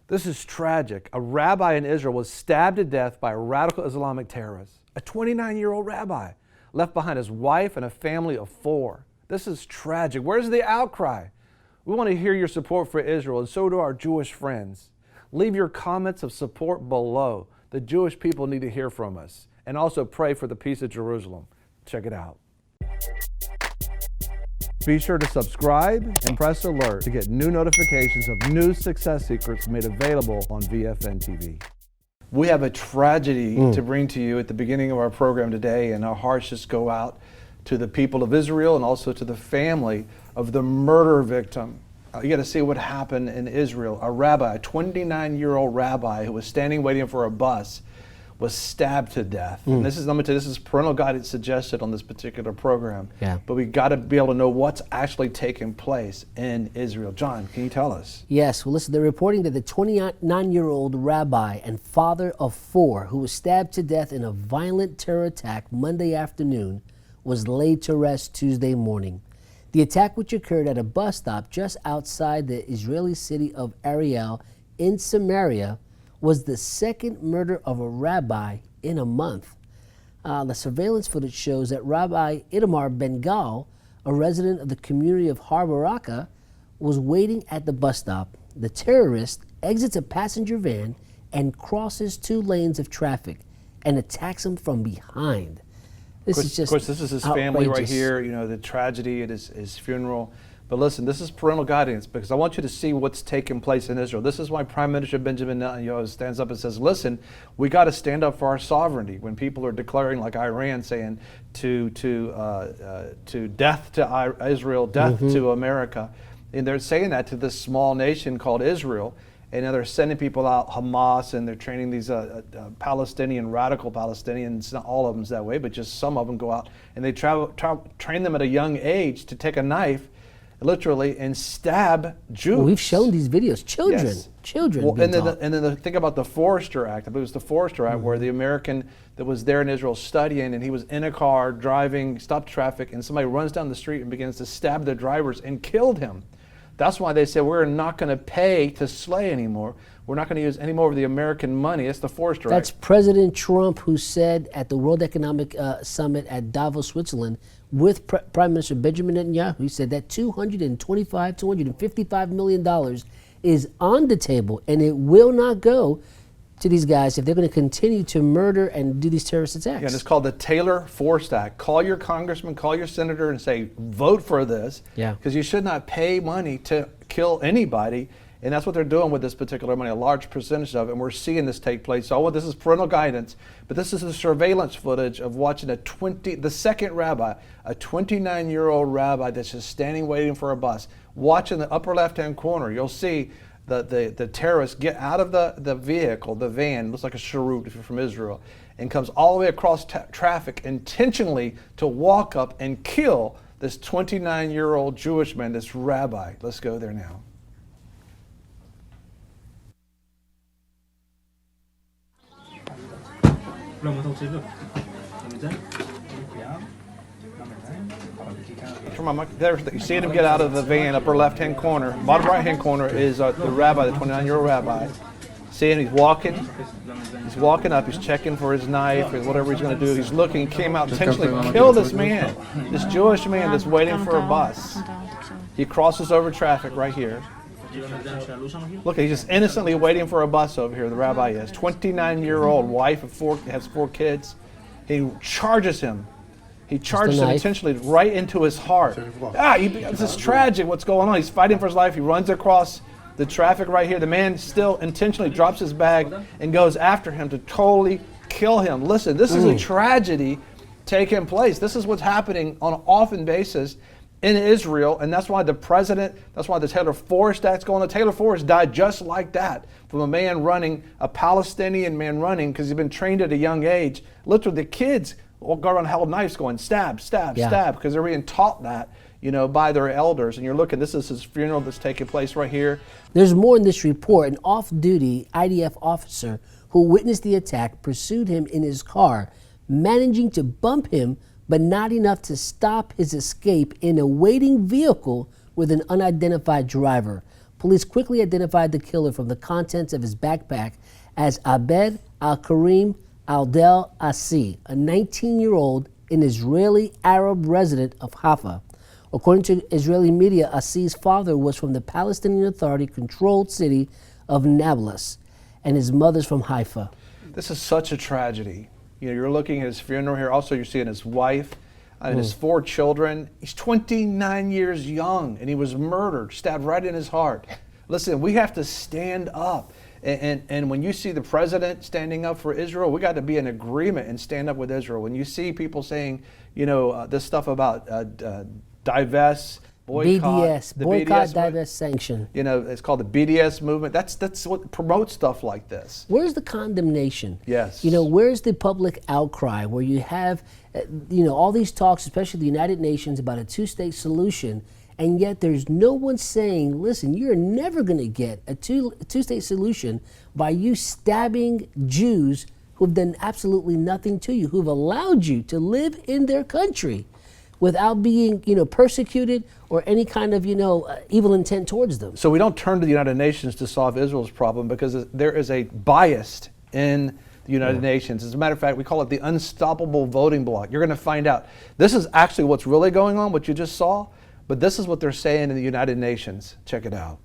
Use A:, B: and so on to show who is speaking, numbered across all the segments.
A: This is tragic. A rabbi in Israel was stabbed to death by a radical Islamic terrorist. A 29-year-old rabbi left behind his wife and a family of 4. This is tragic. Where's the outcry? We want to hear your support for Israel, and so do our Jewish friends. Leave your comments of support below. The Jewish people need to hear from us. And also pray for the peace of Jerusalem. Check it out. Be sure to subscribe and press alert to get new notifications of new success secrets made available on VFN TV. We have a tragedy to bring to you at the beginning of our program today, and our hearts just go out to the people of Israel and also to the family of the murder victim. You got to see what happened in Israel. A rabbi, a 29-year-old rabbi who was standing waiting for a bus, was stabbed to death. And this is, let me tell you, this is parental guidance suggested on this particular program.
B: Yeah.
A: But we got to be able to know what's actually taking place in Israel. John, can you tell us?
B: Yes, well listen, they're reporting that the 29-year-old rabbi and father of 4 who was stabbed to death in a violent terror attack Monday afternoon was laid to rest Tuesday morning. The attack, which occurred at a bus stop just outside the Israeli city of Ariel in Samaria, was the second murder of a rabbi in a month. The surveillance footage shows that Rabbi Itamar Ben-Gal, a resident of the community of Har Baraka, was waiting at the bus stop. The terrorist exits a passenger van and crosses 2 lanes of traffic and attacks him from behind. This is just
A: of course, this is his family right here, you know, the tragedy at his funeral. But listen, this is parental guidance because I want you to see what's taking place in Israel. This is why Prime Minister Benjamin Netanyahu stands up and says, listen, we got to stand up for our sovereignty. When people are declaring, like Iran, saying to death to Israel, death to America, and they're saying that to this small nation called Israel, and now they're sending people out, Hamas, and they're training these Palestinian, radical Palestinians, not all of them that way, but just some of them go out, and they train them at a young age to take a knife, literally, and stab Jews.
B: Well, we've shown these videos. Children,
A: yes.
B: Children.
A: Well, and then think about the Forrester Act. I believe it was the Forrester Act, where the American that was there in Israel studying, and he was in a car driving, stopped traffic, and somebody runs down the street and begins to stab the drivers and killed him. That's why they said we're not going to pay to slay anymore. We're not going to use any more of the American money. That's the Forrester Act.
B: That's President Trump, who said at the World Economic Summit at Davos, Switzerland, with Prime Minister Benjamin Netanyahu, he said that $255 million is on the table, and it will not go to these guys if they're going to continue to murder and do these terrorist attacks.
A: Yeah, and it's called the Taylor-Forrest Act. Call your congressman, call your senator, and say, vote for this.
B: Yeah.
A: Because you should not pay money to kill anybody. And that's what they're doing with this particular money, a large percentage of it. And we're seeing this take place. So this is parental guidance, but this is the surveillance footage of watching the second rabbi, a 29-year-old rabbi that's just standing waiting for a bus. Watch in the upper left-hand corner, you'll see the terrorist get out of the vehicle, the van, looks like a cheroot if you're from Israel, and comes all the way across traffic intentionally to walk up and kill this 29-year-old Jewish man, this rabbi. Let's go there now. You see him get out of the van, upper left-hand corner. Bottom right-hand corner is the rabbi, the 29-year-old rabbi. See him, he's walking up, he's checking for his knife or whatever he's going to do. He's looking, came out intentionally to kill this man, this Jewish man that's waiting for a bus. He crosses over traffic right here. Look, he's just innocently waiting for a bus over here, the rabbi is. 29-year-old wife of has 4 kids. He charges him. He charges him intentionally right into his heart. This is tragic what's going on. He's fighting for his life. He runs across the traffic right here. The man still intentionally drops his bag and goes after him to totally kill him. Listen, this is a tragedy taking place. This is what's happening on an often basis in Israel, and that's why the Taylor-Forrest Act's going on. Taylor-Forrest died just like that, from a Palestinian man running, because he's been trained at a young age. Literally, the kids all go around held knives going stab, stab, stab, because they're being taught that, by their elders. And you're looking, this is his funeral that's taking place right here.
B: There's more in this report. An off-duty IDF officer who witnessed the attack pursued him in his car, managing to bump him, but not enough to stop his escape in a waiting vehicle with an unidentified driver. Police quickly identified the killer from the contents of his backpack as Abed al-Karim Aldel Asi, a 19-year-old an Israeli Arab resident of Haifa. According to Israeli media, Asi's father was from the Palestinian Authority controlled city of Nablus, and his mother's from Haifa.
A: This is such a tragedy. You're looking at his funeral here. Also, you're seeing his wife and his 4 children. He's 29 years young, and he was murdered, stabbed right in his heart. Listen, we have to stand up. And when you see the president standing up for Israel, we got to be in agreement and stand up with Israel. When you see people saying, this stuff about divest, boycott,
B: BDS, boycott, divest, sanction.
A: It's called the BDS movement. That's what promotes stuff like this.
B: Where's the condemnation?
A: Yes.
B: Where's the public outcry where you have, all these talks, especially the United Nations, about a 2-state solution, and yet there's no one saying, listen, you're never going to get a two-state solution by you stabbing Jews who've done absolutely nothing to you, who've allowed you to live in their country without being, persecuted or any kind of, evil intent towards them.
A: So we don't turn to the United Nations to solve Israel's problem because there is a bias in the United Nations. As a matter of fact, we call it the unstoppable voting bloc. You're going to find out. This is actually what's really going on, what you just saw, but this is what they're saying in the United Nations. Check it out.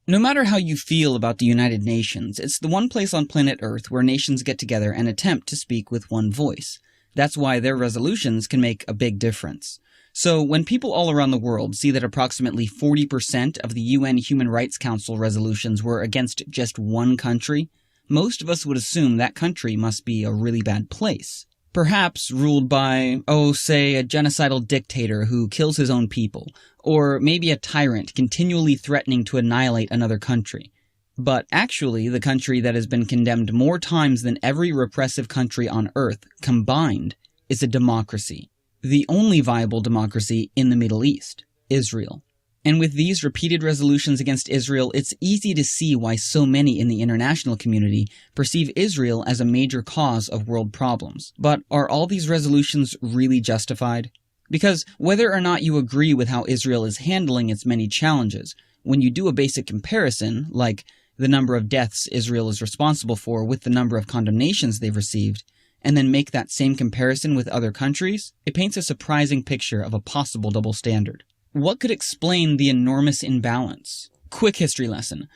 C: No matter how you feel about the United Nations, it's the one place on planet Earth where nations get together and attempt to speak with one voice. That's why their resolutions can make a big difference. So when people all around the world see that approximately 40% of the UN Human Rights Council resolutions were against just one country, most of us would assume that country must be a really bad place. Perhaps ruled by, say, a genocidal dictator who kills his own people, or maybe a tyrant continually threatening to annihilate another country. But actually, the country that has been condemned more times than every repressive country on Earth combined is a democracy. The only viable democracy in the Middle East, Israel. And with these repeated resolutions against Israel, it's easy to see why so many in the international community perceive Israel as a major cause of world problems. But are all these resolutions really justified? Because whether or not you agree with how Israel is handling its many challenges, when you do a basic comparison, like the number of deaths Israel is responsible for with the number of condemnations they've received, and then make that same comparison with other countries, it paints a surprising picture of a possible double standard. What could explain the enormous imbalance? Quick history lesson.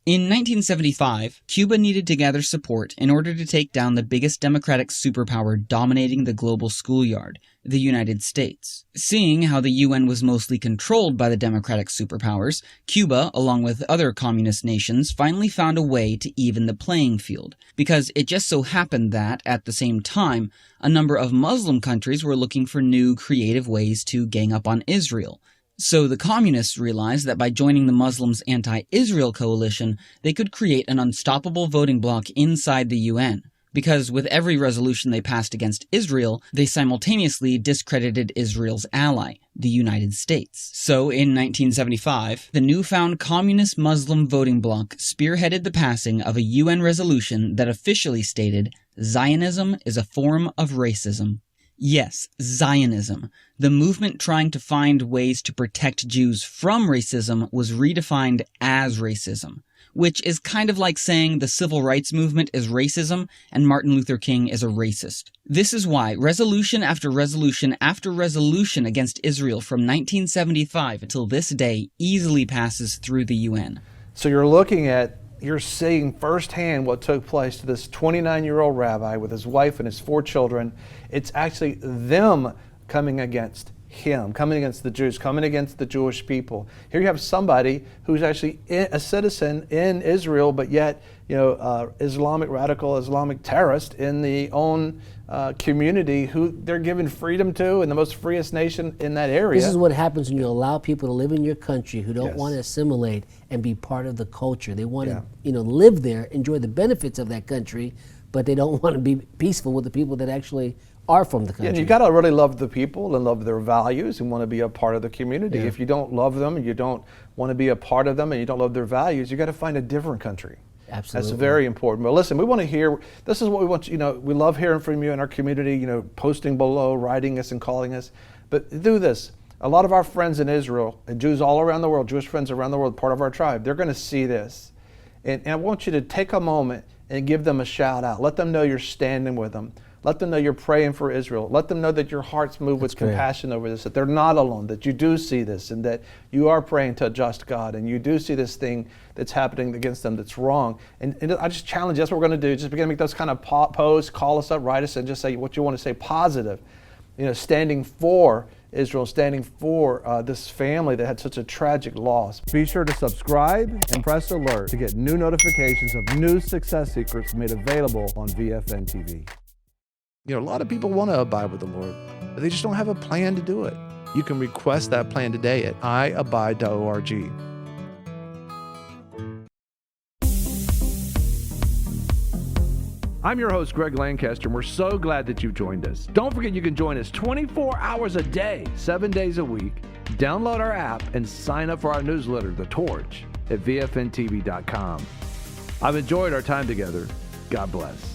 C: In 1975, Cuba needed to gather support in order to take down the biggest democratic superpower dominating the global schoolyard, the United States. Seeing how the UN was mostly controlled by the democratic superpowers, Cuba, along with other communist nations, finally found a way to even the playing field, because it just so happened that, at the same time, a number of Muslim countries were looking for new, creative ways to gang up on Israel. So the communists realized that by joining the Muslims' anti-Israel coalition, they could create an unstoppable voting bloc inside the UN. Because with every resolution they passed against Israel, they simultaneously discredited Israel's ally, the United States. So in 1975, the newfound communist Muslim voting bloc spearheaded the passing of a UN resolution that officially stated, Zionism is a form of racism. Yes, Zionism. The movement trying to find ways to protect Jews from racism was redefined as racism, which is kind of like saying the civil rights movement is racism and Martin Luther King is a racist. This is why resolution after resolution after resolution against Israel from 1975 until this day easily passes through the UN.
A: So you're seeing firsthand what took place to this 29-year-old rabbi with his wife and his 4 children. It's actually them coming against him, coming against the Jews, coming against the Jewish people. Here you have somebody who's actually a citizen in Israel, but yet, radical Islamic terrorist in the own community who they're giving freedom to, in the most freest nation in that area.
B: This is what happens when you allow people to live in your country who don't want to assimilate and be part of the culture. They want to, live there, enjoy the benefits of that country, but they don't want to be peaceful with the people that actually are from the country.
A: Yeah, and you got to really love the people and love their values and want to be a part of the community. If you don't love them and you don't want to be a part of them and you don't love their values, you got to find a different country.
B: Absolutely.
A: That's very important. But listen, we want to hear, this is what we want, we love hearing from you in our community, posting below, writing us and calling us. But do this. A lot of our friends in Israel, and Jews all around the world, Jewish friends around the world, part of our tribe, they're going to see this. And I want you to take a moment and give them a shout out. Let them know you're standing with them. Let them know you're praying for Israel. Let them know that your heart's moved with compassion over this, that they're not alone, that you do see this, and that you are praying to a just God, and you do see this thing that's happening against them that's wrong. And I just challenge you, that's what we're going to do. Just begin to make those kind of posts, call us up, write us, and just say what you want to say positive. You know, standing for Israel, standing for this family that had such a tragic loss. Be sure to subscribe and press alert to get new notifications of new success secrets made available on VFN TV. You know, a lot of people want to abide with the Lord, but they just don't have a plan to do it. You can request that plan today at iabide.org. I'm your host, Greg Lancaster, and we're so glad that you've joined us. Don't forget you can join us 24 hours a day, 7 days a week. Download our app and sign up for our newsletter, The Torch, at vfntv.com. I've enjoyed our time together. God bless.